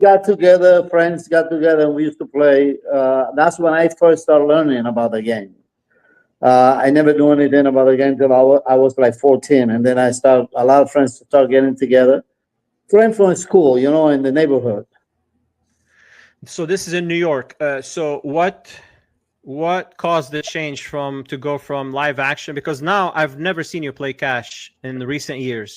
got together, friends got together, and we used to play. That's when I first started learning about the game. I never knew anything about the game until I was like 14, and then a lot of friends start getting together. Friends from school, in the neighborhood. So this is in New York. So what caused the change to go from live action? Because now I've never seen you play cash in the recent years.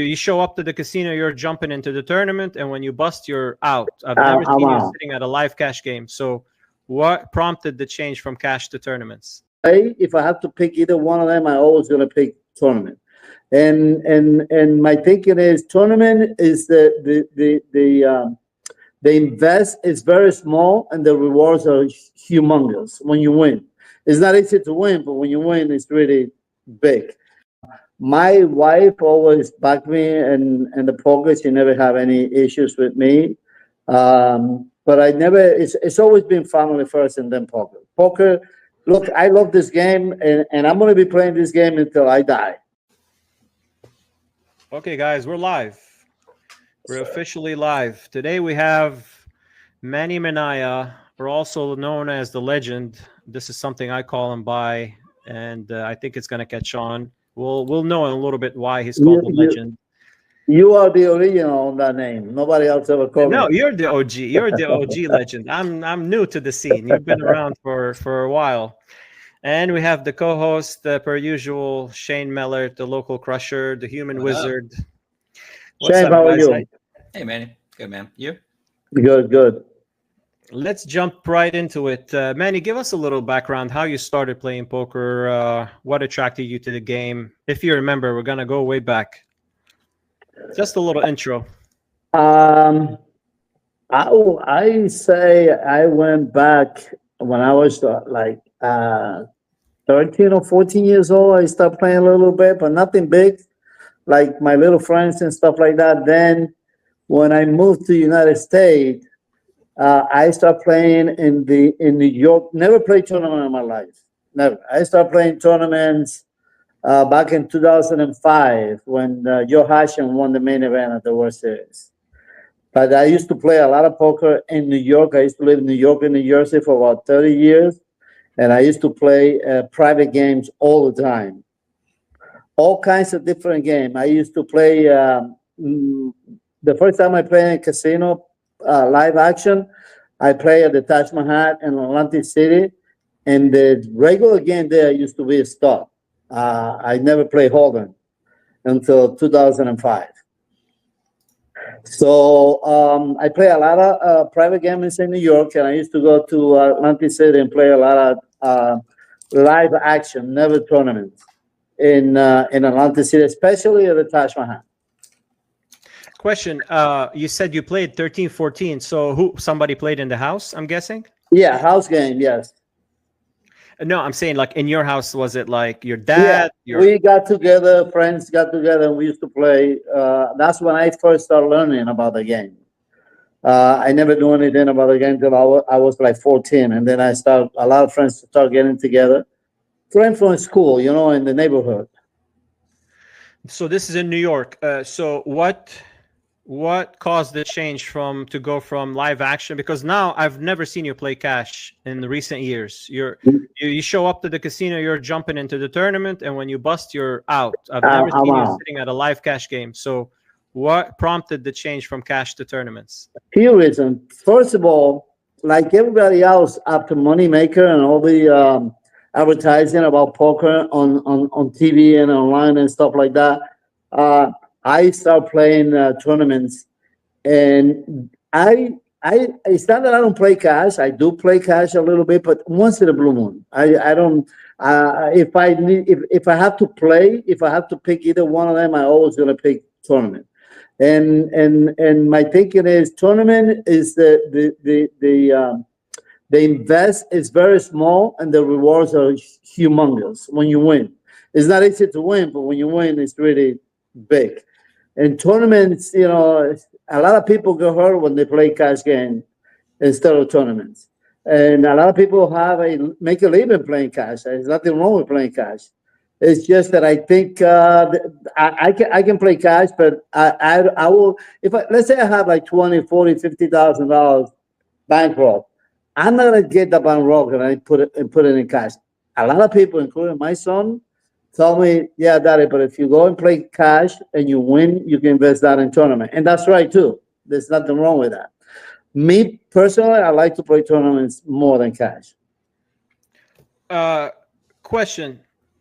You show up to the casino, you're jumping into the tournament, and when you bust, you're out. I've never seen you sitting at a live cash game. So what prompted the change from cash to tournaments? If I have to pick either one of them, I always gonna pick tournament. And my thinking is tournament is the invest is very small and the rewards are humongous when you win. It's not easy to win, but when you win, it's really big. My wife always backed me in the poker. She never had any issues with me. But it's always been family first and then poker. Poker, look, I love this game and I'm going to be playing this game until I die. Okay, guys, we're live. We're officially live. Today we have Manny Minaya, or also known as the Legend. This is something I call him by, and I think it's going to catch on. We'll know in a little bit why he's called the Legend. You are the original on that name. Nobody else ever called me. No, you're the OG. You're the OG Legend. I'm new to the scene. You've been around for a while. And we have the co-host, per usual, Shane Melert, the local crusher, the human wizard. What's Shane, up, how are you? Hey, Manny. Good, man. You? Good. Let's jump right into it. Manny, give us a little background, how you started playing poker, what attracted you to the game. If you remember, we're going to go way back. Just a little intro. I say I went back when I was 13 or 14 years old. I started playing a little bit, but nothing big, like my little friends and stuff like that. Then when I moved to the United States, I started playing in New York. Never played tournament in my life. Never. I started playing tournaments back in 2005 when Joe Hashem won the main event at the World Series. But I used to play a lot of poker in New York. I used to live in New York and New Jersey for about 30 years. And I used to play private games all the time. All kinds of different games. I used to play, the first time I played in a casino, live action, I played at the Taj Mahal in Atlantic City. And the regular game there used to be a stop. I never played Hogan until 2005. So I play a lot of private games in New York, and I used to go to Atlantic City and play a lot of live action, never tournaments in Atlantic City, especially at the Taj Mahal. Question, you said you played 13, 14, so somebody played in the house, I'm guessing? Yeah, house game, yes. No, I'm saying like in your house, was it like your dad? Yeah, we got together, friends got together, and we used to play. That's when I first started learning about the game. I never knew anything about the game until I was like 14, and then a lot of friends start getting together. Friends from school, in the neighborhood. So this is in New York. So what caused the change to go from live action? Because now I've never seen you play cash in the recent years. You show up to the casino, you're jumping into the tournament, and when you bust, you're out. I've never seen you sitting at a live cash game. So what prompted the change from cash to tournaments? Few reasons. First of all, like everybody else, after Moneymaker and all the advertising about poker on TV and online and stuff like that, I started playing tournaments, and it's not that I don't play cash. I do play cash a little bit, but once in a blue moon. I don't. If I have to pick either one of them, I always gonna pick tournament. And my thinking is tournament is the invest is very small and the rewards are humongous when you win. It's not easy to win, but when you win, it's really big. In tournaments, a lot of people get hurt when they play cash game instead of tournaments. And a lot of people make a living playing cash. There's nothing wrong with playing cash. It's just that I think I can play cash, but I will if let's say I have like 20, 40, $50,000 bankroll. I'm not gonna get the bankroll and I put it in cash. A lot of people, including my son, tell me, yeah, daddy, but if you go and play cash and you win, you can invest that in tournament. And that's right too. There's nothing wrong with that. Me personally, I like to play tournaments more than cash. Question.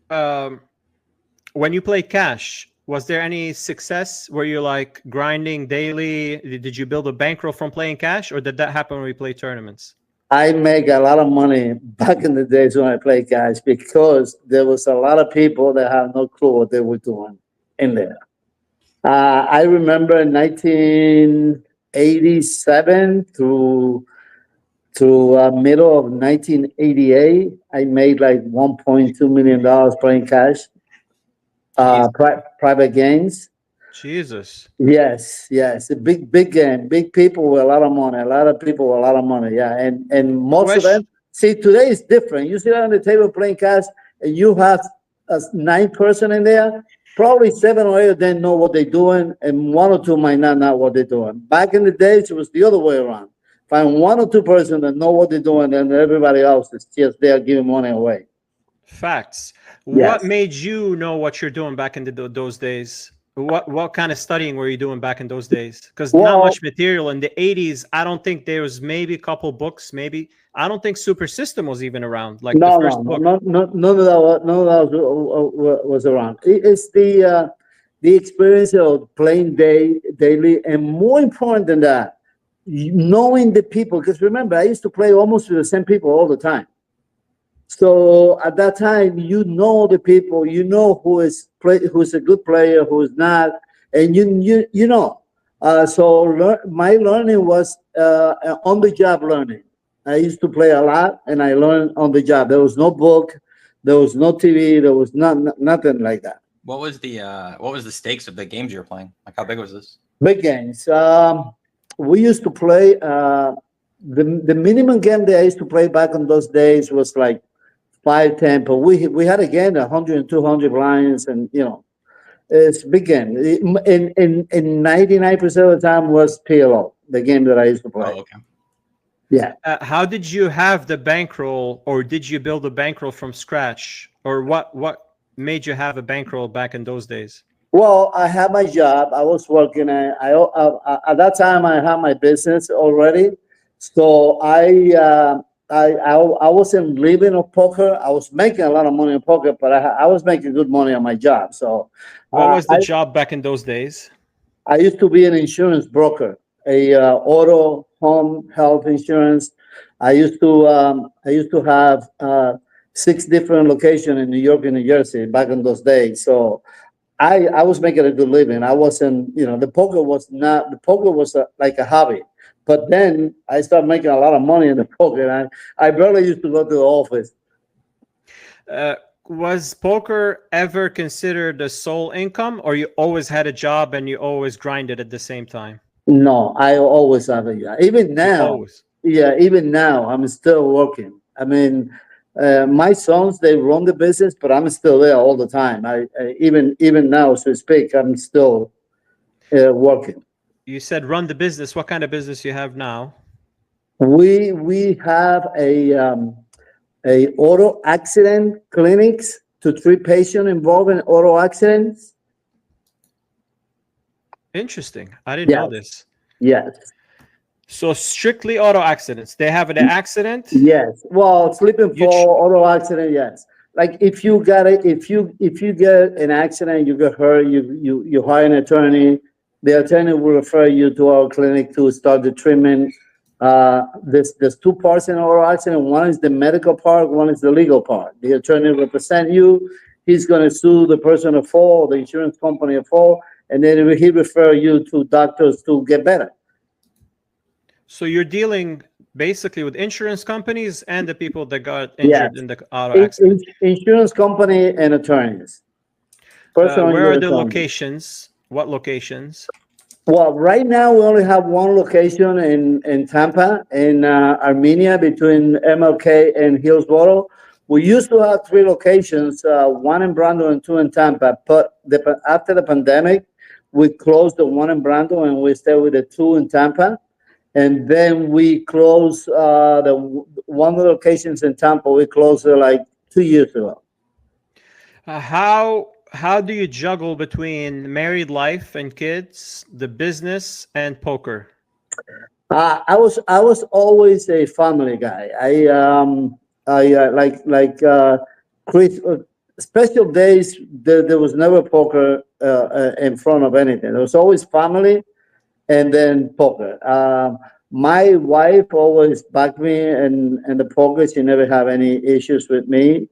When you play cash, was there any success? Were you like grinding daily? Did you build a bankroll from playing cash, or did that happen when we play tournaments? I make a lot of money back in the days when I played cash because there was a lot of people that had no clue what they were doing in there. I remember in 1987 through middle of 1988, I made like $1.2 million playing cash, private games. Jesus. Yes. A big game, big people with a lot of money, a lot of people with a lot of money. Yeah. And most of them, see, today is different. You sit on the table playing cash and you have a 9 person in there. Probably 7 or 8 of them know what they're doing, and 1 or 2 might not know what they're doing. Back in the days, it was the other way around. Find 1 or 2 persons that know what they're doing, and everybody else is just there giving money away. Facts. Yes. What made you know what you're doing back in those days? What kind of studying were you doing back in those days? Because not much material in the 80s. I don't think there was maybe a couple books. Maybe I don't think Super System was even around. Like the first book. None of that was around. It's the experience of playing daily, and more important than that, knowing the people. Because remember, I used to play almost with the same people all the time. So at that time, you know the people, you know who's a good player, who's not, and you know. So my learning was on the job learning. I used to play a lot, and I learned on the job. There was no book, there was no TV, there was nothing like that. What was the stakes of the games you were playing? Like, how big was this? Big games. We used to play. The minimum game that I used to play back in those days was like 5, 10, but we had again 100 and 200 blinds, and it's big game. In 99% of the time was PLO, the game that I used to play. Oh, okay. Yeah. How did you have the bankroll, or did you build a bankroll from scratch, or what made you have a bankroll back in those days? Well, I had my job. I was working. I at that time I had my business already, so I wasn't living on poker. I was making a lot of money on poker, but I was making good money on my job. So, what was the job back in those days? I used to be an insurance broker, auto, home, health insurance. I used to have 6 different locations in New York and New Jersey back in those days. So, I was making a good living. I wasn't, the poker was like a hobby. But then I started making a lot of money in the poker, and I barely used to go to the office. Was poker ever considered a sole income, or you always had a job and you always grinded at the same time? No, I always have a job. Even now, always. Yeah, even now, I'm still working. I mean, my sons, they run the business, but I'm still there all the time. Even now, so to speak, I'm still working. You said run the business. What kind of business you have now? We have a auto accident clinics to treat patients involved in auto accidents. Interesting. I didn't know this. Yes. So strictly auto accidents. They have an accident. Yes. Well, slip and fall, auto accident. Yes. Like if you get an accident, you get hurt, you hire an attorney. The attorney will refer you to our clinic to start the treatment. There's 2 parts in an auto accident. One is the medical part, one is the legal part. The attorney represents you. He's going to sue the person at fault, the insurance company at fault, and then he refer you to doctors to get better. So you're dealing basically with insurance companies and the people that got injured in the auto accident. Insurance company and attorneys. Where are the locations? What locations? Well, right now we only have 1 location in Tampa, in Armenia, between MLK and Hillsboro. We used to have 3 locations, one in Brandon and 2 in Tampa. But after the pandemic, we closed the one in Brandon and we stayed with the 2 in Tampa. And then we closed the one of the locations in Tampa. We closed it like 2 years ago. How do you juggle between married life and kids, the business, and poker? I was always a family guy. Chris, special days. There was never poker in front of anything. There was always family, and then poker. My wife always backed me in the poker. She never had any issues with me.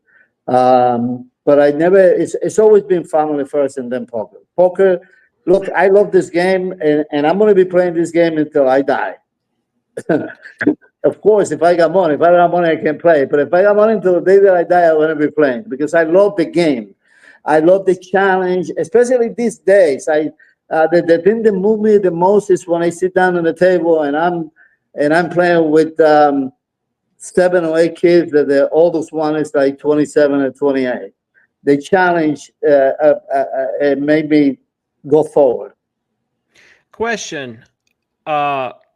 But I never. It's always been family first, and then poker. Poker. Look, I love this game, and I'm going to be playing this game until I die. Of course, if I got money, if I don't have money, I can play. But if I got money until the day that I die, I want to be playing because I love the game. I love the challenge, especially these days. The thing that moves me the most is when I sit down on the table and I'm playing with 7 or 8 kids. That the oldest one is like 27 or 28. The challenge made me go forward. Question.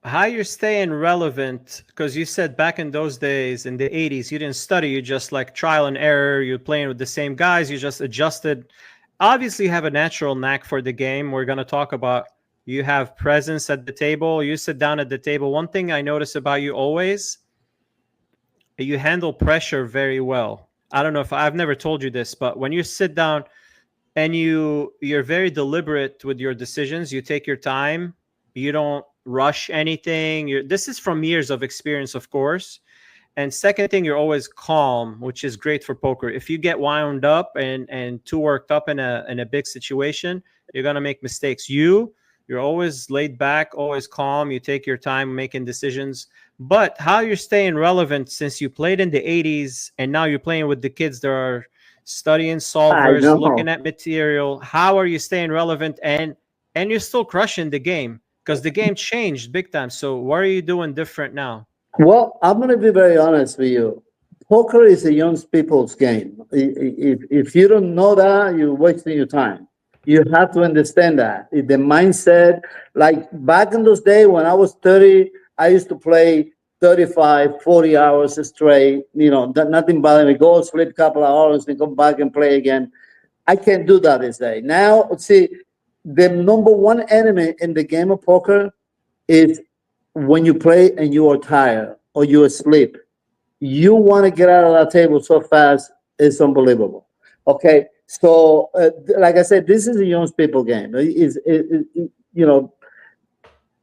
How you're staying relevant, because you said back in those days, in the 80s, you didn't study, you just like trial and error, you're playing with the same guys, you just adjusted. Obviously, you have a natural knack for the game. We're going to talk about you have presence at the table, you sit down at the table. One thing I notice about you always, you handle pressure very well. I don't know if I've never told you this, but when you sit down and you're very deliberate with your decisions, you take your time, you don't rush anything. This is from years of experience, of course. And second thing, you're always calm, which is great for poker. If you get wound up and too worked up in a big situation, you're gonna make mistakes. You're always laid back, always calm. You take your time making decisions. But how you're staying relevant since you played in the 80s and now you're playing with the kids that are studying solvers, looking at material. How are you staying relevant and you're still crushing the game? Because the game changed big time. So what are you doing different now? Well, I'm going to be very honest with you. Poker is a young people's game. If you don't know that, you're wasting your time. You have to understand that. The mindset, like back in those days when I was 30, I used to play 35, 40 hours straight. Nothing bothered me. Go sleep a couple of hours and come back and play again. I can't do that this day. Now, see, the number one enemy in the game of poker is when you play and you are tired or you're asleep. You want to get out of that table so fast, it's unbelievable. Okay, so like I said, this is a young people game.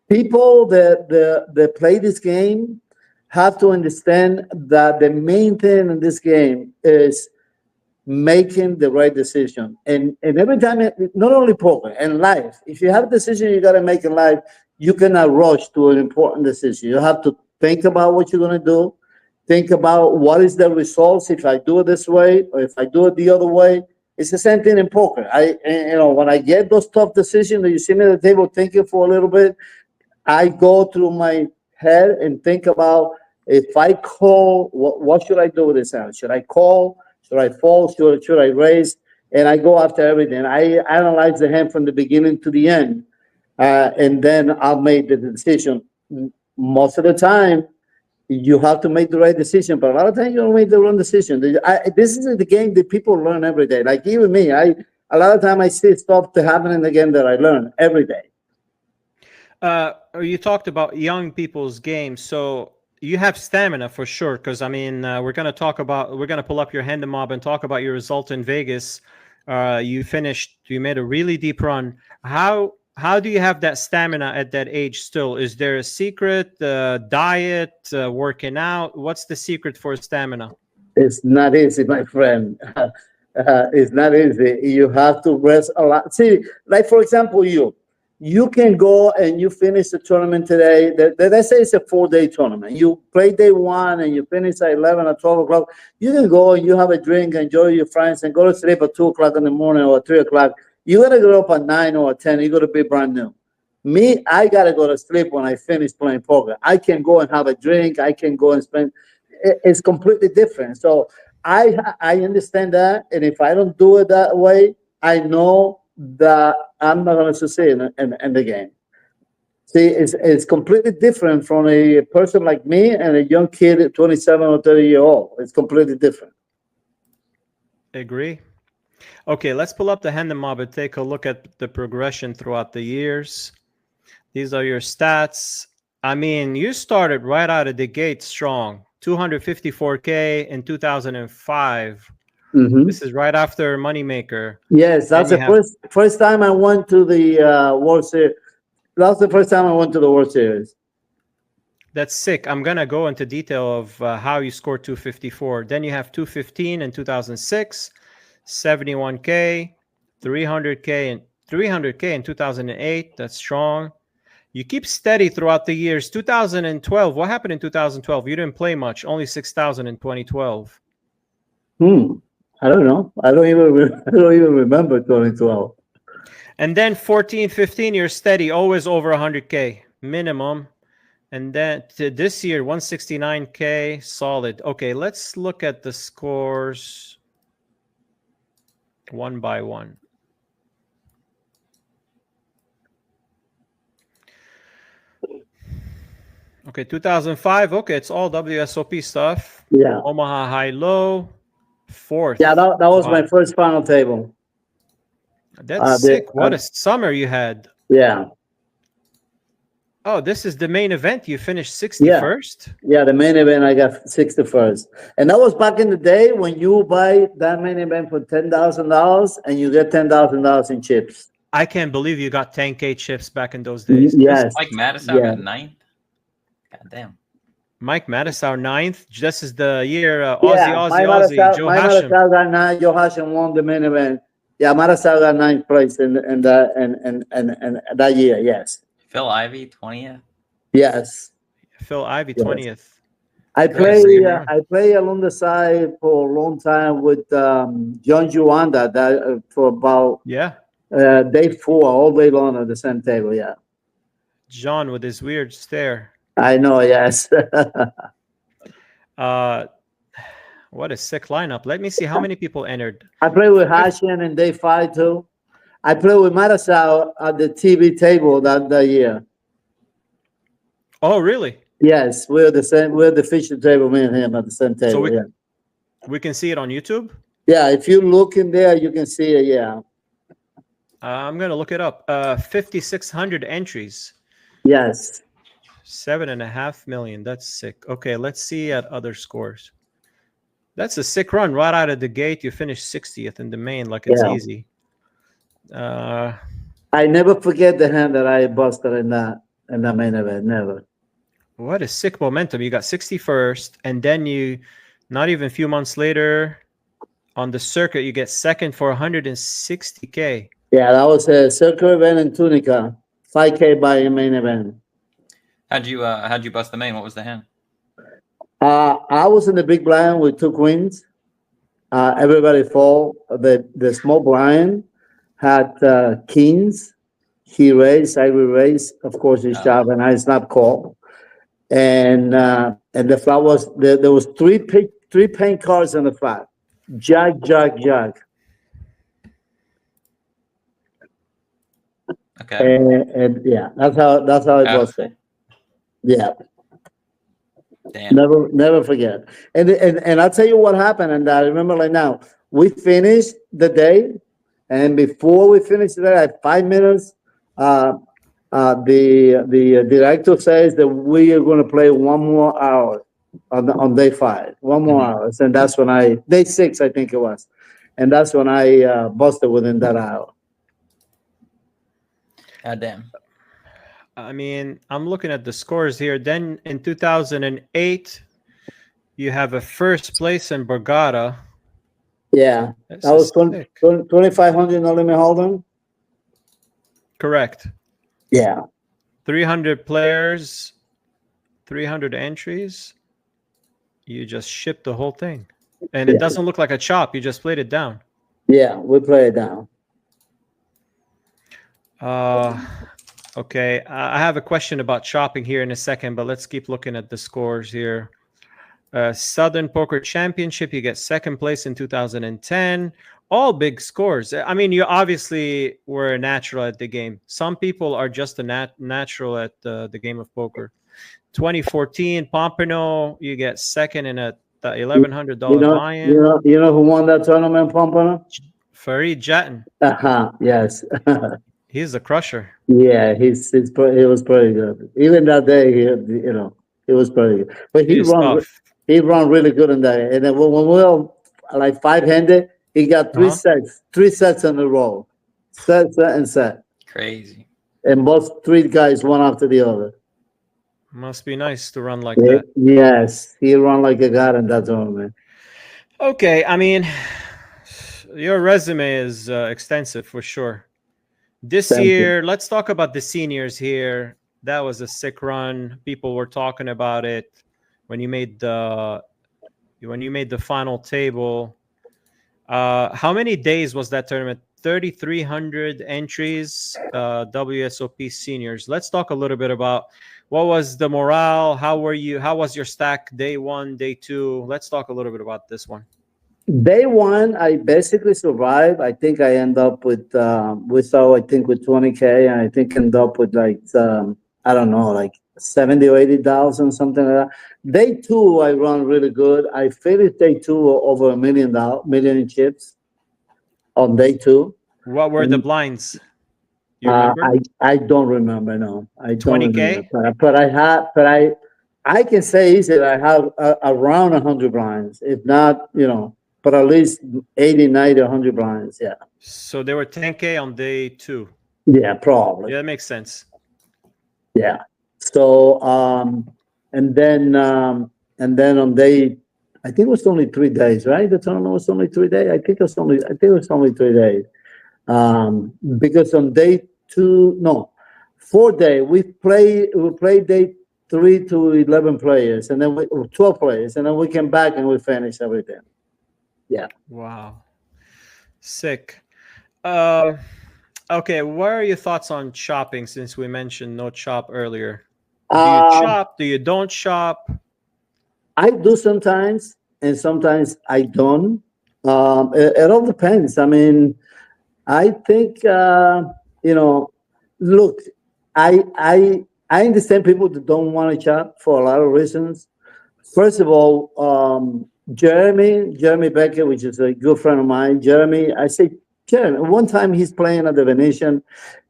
People that play this game have to understand that the main thing in this game is making the right decision. And every time, not only poker, and life, if you have a decision you got to make in life, you cannot rush to an important decision. You have to think about what you're going to do. Think about what is the results if I do it this way or if I do it the other way. It's the same thing in poker. When I get those tough decisions that you see me at the table thinking for a little bit, I go through my head and think about, if I call, what should I do with this hand? Should I call? Should I fold? Should I raise? And I go after everything. I analyze the hand from the beginning to the end, and then I'll make the decision. Most of the time, you have to make the right decision, but a lot of times you don't make the wrong decision. This is the game that people learn every day. Like even me, a lot of time I see stuff to happen in the game that I learn every day. You talked about young people's games, so you have stamina for sure. Because we're going to pull up your Hendon mob and talk about your result in Vegas. You made a really deep run. How do you have that stamina at that age still? Is there a secret? Diet, working out? What's the secret for stamina? It's not easy, my friend. It's not easy. You have to rest a lot. See, like for example, you can go and you finish the tournament today. Let's say it's a 4-day tournament. You play day 1 and you finish at 11 or 12 o'clock. You can go and you have a drink, enjoy your friends, and go to sleep at 2 o'clock in the morning or 3 o'clock. You got to get up at 9 or 10. You got to be brand new. Me, I got to go to sleep when I finish playing poker. I can go and have a drink. I can go and spend. It's completely different. So I understand that, and if I don't do it that way, I know that I'm not going to succeed in the game. See, it's completely different from a person like me and a young kid at 27 or 30 year old. It's completely different. Agree. Okay, let's pull up the Hendon mob and take a look at the progression throughout the years. These are your stats. I mean, you started right out of the gate strong. 254K in 2005. Mm-hmm. This is right after Moneymaker. Yes, that's Then the you have- first time I went to the World Series. That's the first time I went to the World Series. That's sick. I'm going to go into detail of how you scored 254. Then you have 215 in 2006, 71K, 300K in 2008. That's strong. You keep steady throughout the years. 2012, what happened in 2012? You didn't play much, only 6,000 in 2012. I don't know. I don't even remember 2012. And then 14, 15, you're steady, always over 100K minimum. And then to this year, 169K, solid. Okay, let's look at the scores one by one. Okay, 2005. Okay, it's all WSOP stuff. Yeah. Omaha High Low, fourth. Yeah, that was Wow. my first final table. That's sick. What a summer you had. Yeah. Oh, this is the main event. You finished 61st? Yeah, the main event I got 61st. And that was back in the day when you buy that main event for $10,000 and you get $10,000 in chips. I can't believe you got 10K chips back in those days. Yes. Mike Mattisau got 9th. God damn. Mike Mattisau 9th. This is the year Aussie, Joe Mike Hashem. Mattisau got 9. Joe Hashem won the main event. Yeah, Mattisau got 9th place in that year. Yes. Phil Ivey 20th. Yes. Phil Ivey Yes. 20th. I Crazy. play along the side for a long time with John Juanda that for about day 4 all day long at the same table. Yeah. John with his weird stare. I know. Yes. What a sick lineup. Let me see how many people entered. I play with Hashian in day 5 too. I play with Mattisau at the TV table that year. Oh, really? Yes, we're the same. We're the feature table, me and him at the same table. So yeah. We can see it on YouTube? Yeah, if you look in there, you can see it. Yeah. I'm going to look it up. 5,600 entries. Yes. 7.5 million. That's sick. Okay, let's see at other scores. That's a sick run right out of the gate. You finished 60th in the main, like it's easy. I never forget the hand that I busted in that main event. Never. What a sick momentum. You got 61st, and then you, not even a few months later, on the circuit, you get second for 160K. Yeah, that was a circuit event in Tunica. 5K by a main event. How'd you bust the main? What was the hand? I was in the big blind with 2 queens. Everybody fall. The small blind had kings. He raised, I will raise. Of course, he shot, and I snap call. And the flat was there was 3 paint cards on the flat. Jack. Okay. And yeah, that's how it was. Yeah. Damn. Never forget. And I'll tell you what happened. And I remember like now, we finished the day, and before we finished the day, like 5 minutes, the director says that we are going to play 1 more hour on day 5, 1 more hours, and that's when day 6, I think it was, and that's when I busted within that hour. God damn. I mean, I'm looking at the scores here. Then in 2008, you have a first place in Borgata. Yeah, that was 2,500 no limit hold'em. Correct. Yeah. 300 players, 300 entries. You just shipped the whole thing. And it doesn't look like a chop. You just played it down. Yeah, we play it down. Okay, I have a question about chopping here in a second, but let's keep looking at the scores here. Southern Poker Championship, you get second place in 2010. All big scores. I mean, you obviously were a natural at the game. Some people are just a natural at the game of poker. 2014 Pompano, you get second in a $1,100 buy-in. You know who won that tournament, Pompano? Farid Jatin. Yes. He's a crusher. Yeah, he was pretty good. Even that day, he was pretty good. But he run really good in that. And then when we were like 5-handed, he got three sets in a row, set and set. Crazy. And both three guys one after the other. Must be nice to run like that. Yes, he run like a god in that tournament. Okay, I mean, your resume is extensive for sure. This year, let's talk about the seniors here. That was a sick run. People were talking about it when you made the final table. How many days was that tournament? 3,300 entries, WSOP seniors. Let's talk a little bit about what was the morale. How were you? How was your stack day 1, day 2? Let's talk a little bit about this one. Day 1, I basically survived. I think I end up with 20K, and I think end up with like I don't know, like 70 or 80,000, something like that. Day 2, I run really good. I finished day 2 over $1 million in chips on day 2. What were the blinds? You I don't remember. No, I don't 20K? remember. But I can say easily I have around 100 blinds, if not, but at least 80, 90, 100 blinds. Yeah. So there were 10K on day 2. Yeah, probably. Yeah, that makes sense. Yeah. So and then on day, I think it was only 3 days, right? The tournament was only 3 days. I think it was only 3 days. Because on day 4 day we play day 3 to 11 players, and then 12 players, and then we came back and we finished everything. Yeah. Wow. Sick. Okay, what are your thoughts on shopping, since we mentioned no chop earlier? Do you chop? Do you don't shop? I do sometimes, and sometimes I don't. It all depends. I mean, I think look, I understand people that don't want to chop for a lot of reasons. First of all, Jeremy Becker, which is a good friend of mine. Jeremy, one time he's playing at the Venetian,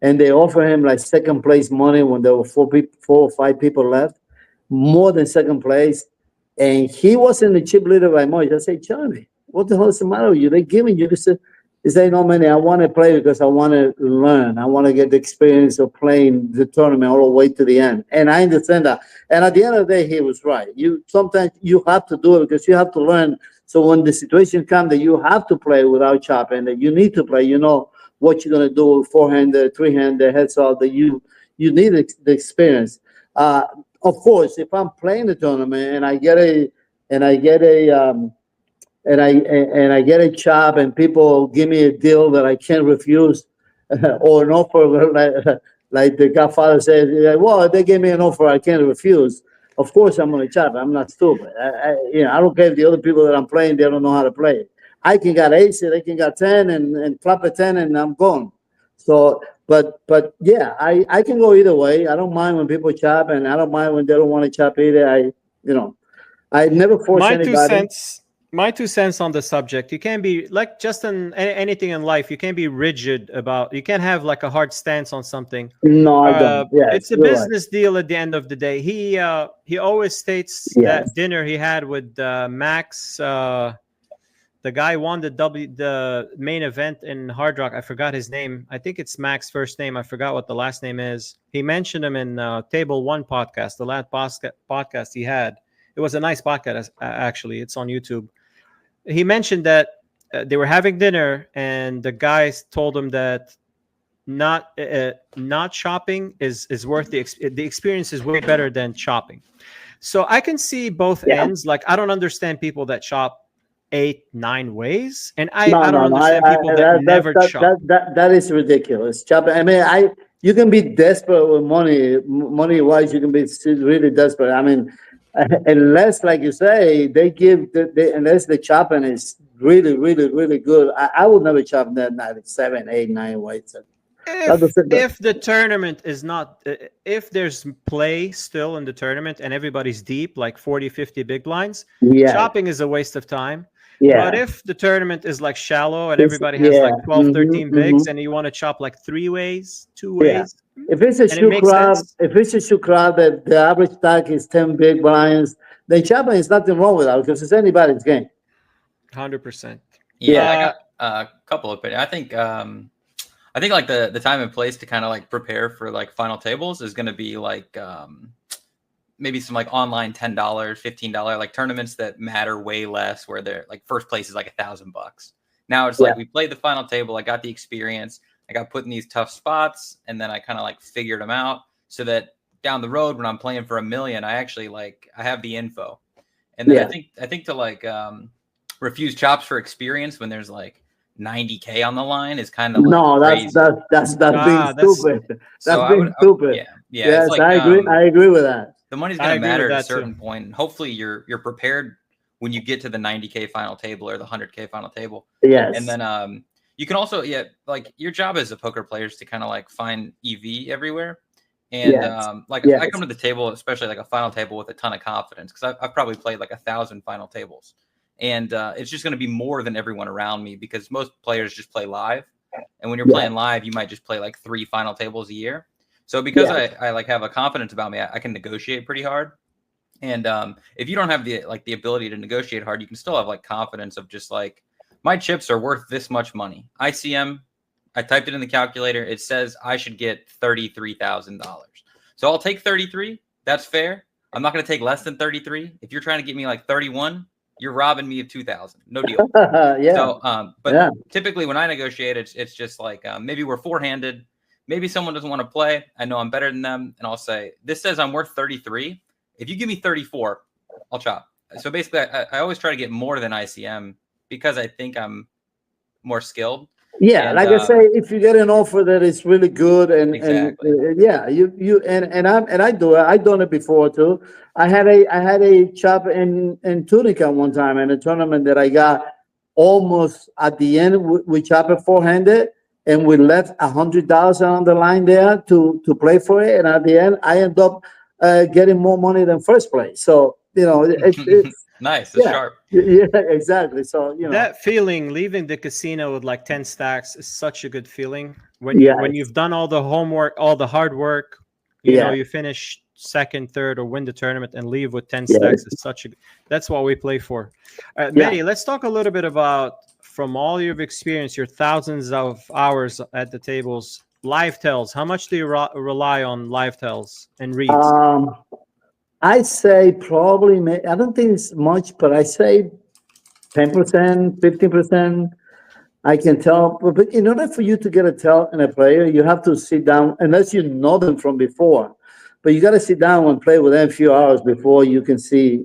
and they offer him like second place money when there were 4 or 5 people left, more than second place. And he wasn't the chip leader by much. I said, Jeremy, what the hell is the matter with you? They're giving you this. He said, no, man, I want to play because I want to learn. I want to get the experience of playing the tournament all the way to the end. And I understand that. And at the end of the day, he was right. Sometimes you have to do it because you have to learn. So when the situation comes that you have to play without chopping, that you need to play, what you're going to do, 4-hander, 3-hander, heads up, that you need the experience. Of course, if I'm playing the tournament and I get a chop and people give me a deal that I can't refuse, or an offer like the Godfather said, well, they gave me an offer I can't refuse. Of course, I'm going to chop. I'm not stupid. I don't care if the other people that I'm playing, they don't know how to play. I can got ace, they can got 10 and flop a 10 and I'm gone. So, but yeah, I can go either way. I don't mind when people chop, and I don't mind when they don't want to chop either. I never force anybody. My 2 cents on the subject. You can't be like just in anything in life. You can't be rigid about. You can't have like a hard stance on something. No, I don't. Yes, it's a business deal at the end of the day. He always states that dinner he had with Max. The guy won the main event in Hard Rock. I forgot his name. I think it's Max's first name. I forgot what the last name is. He mentioned him in Table 1 podcast, the last podcast he had. It was a nice podcast, actually. It's on YouTube. He mentioned that they were having dinner, and the guys told him that not chopping is worth the experience is way better than chopping. So I can see both ends. Like, I don't understand people that chop 8, 9 ways, and I don't understand people that never chop. That is ridiculous. Chopping. I mean, you can be desperate with money wise. You can be really desperate. I mean, unless, like you say, they give unless the chopping is really, really, really good. I would never chop that 7, 8, 9 weights. If the tournament is not, if there's play still in the tournament and everybody's deep, like 40, 50 big blinds, chopping is a waste of time. Yeah. But if the tournament is like shallow and everybody has like 12, 13 bigs, and you want to chop like 3 ways, 2 ways. If it's a shoe crowd, that the average stack is 10 big blinds, then chopping is nothing wrong with that because it's anybody's game. 100%. Yeah, I got a couple of opinions. I think like the time and place to kind of like prepare for like final tables is going to be like maybe some like online $10, $15 like tournaments that matter way less, where they're like first place is like $1,000. Now it's like we played the final table, I got the experience, I got put in these tough spots, and then I kind of like figured them out so that down the road when I'm playing for $1 million, I actually like I have the info. And then I think to like refuse chops for experience when there's like 90K on the line is kind of like that's being stupid. That's being stupid. Yeah. Yes, like, I agree with that. The money's going to matter at a certain point, and hopefully you're prepared when you get to the 90K final table or the 100K final table. Yes. And then you can also like your job as a poker player is to kind of like find EV everywhere. And I come to the table, especially like a final table, with a ton of confidence because I've probably played like 1,000 final tables. And it's just going to be more than everyone around me because most players just play live. And when you're playing live, you might just play like 3 final tables a year. So because I like have a confidence about me, I can negotiate pretty hard. And if you don't have the ability to negotiate hard, you can still have like confidence of just like, my chips are worth this much money. ICM, I typed it in the calculator. It says I should get $33,000. So I'll take 33. That's fair. I'm not going to take less than 33. If you're trying to get me like 31, you're robbing me of 2,000. No deal. So, typically when I negotiate, it's just like maybe we're four-handed. Maybe someone doesn't want to play. I know I'm better than them, and I'll say, this says I'm worth 33. If you give me 34, I'll chop. So basically, I always try to get more than ICM because I think I'm more skilled. Yeah, and, like I say, if you get an offer that is really good, and I do it. I've done it before too. I had a chop in Tunica one time in a tournament that I got almost at the end. We chopped it four-handed, and we left $100 on the line there to play for it. And at the end, I end up getting more money than first place. So it's nice. It's sharp. Yeah, exactly. So that feeling leaving the casino with like 10 stacks is such a good feeling when you've done all the homework, all the hard work. You finish second, third, or win the tournament and leave with 10 stacks is that's what we play for. Manny, let's talk a little bit about, from all your experience, your thousands of hours at the tables, live tells. How much do you rely on live tells and reads? I say probably, I don't think it's much, but I say 10%, 15%. I can tell, but in order for you to get a tell in a player, you have to sit down, unless you know them from before. But you got to sit down and play with them a few hours before you can see,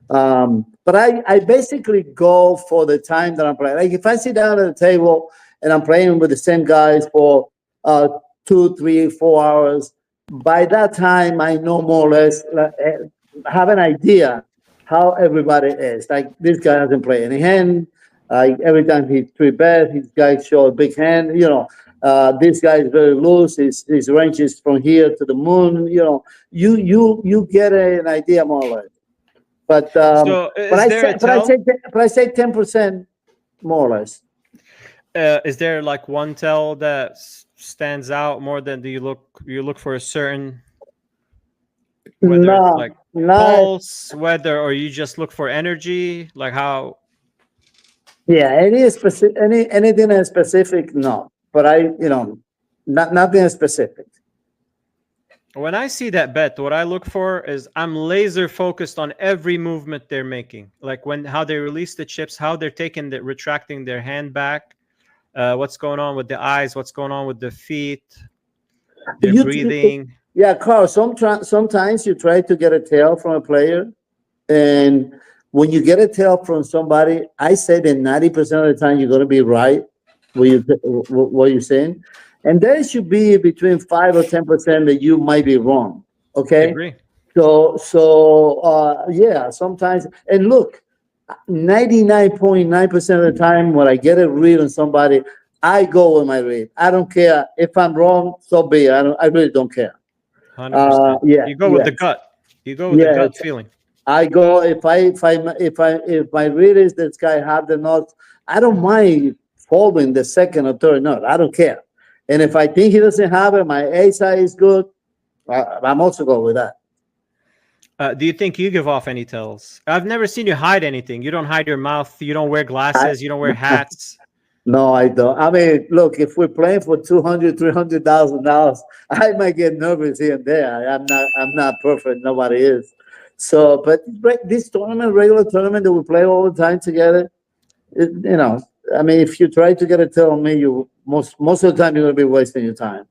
But I basically go for the time that I'm playing. Like if I sit down at the table and I'm playing with the same guys for 2, 3, 4 hours, by that time I know more or less, have an idea how everybody is. Like this guy hasn't played any hand. Every time he 3-bet, his guys show a big hand. This guy is very loose. His range is from here to the moon. You get an idea more or less. But I say 10% more or less. Is there like one tell that stands out more than you look for a certain, whether it's like pulse, or you just look for energy, like how? Yeah, anything specific? No, but nothing specific. When I see that bet, what I look for is I'm laser focused on every movement they're making, like how they release the chips, how they're retracting their hand back, what's going on with the eyes, what's going on with the feet, their breathing. Yeah, Carl. Sometimes you try to get a tell from a player, and when you get a tell from somebody, I say that 90% of the time you're going to be right what you're saying. And there should be between 5 or 10% that you might be wrong. Okay. I agree. Yeah, sometimes. And look, 99.9% of the time when I get a read on somebody, I go with my read. I don't care if I'm wrong. So be it. I really don't care. 100%. Yeah, You go with the gut. You go with the yeah. gut feeling. I go if my read is this guy have the notes. I don't mind folding the second or third note. I don't care. And if I think he doesn't have it, my A side is good. I'm also going with that. Do you think you give off any tells? I've never seen you hide anything. You don't hide your mouth. You don't wear glasses. You don't wear hats. No, I don't. I mean, look, if we're playing for $200,000, $300,000, I might get nervous here and there. I'm not perfect. Nobody is. So, but this tournament, regular tournament that we play all the time together, I mean, if you try to get a tell on me, most of the time you're gonna be wasting your time.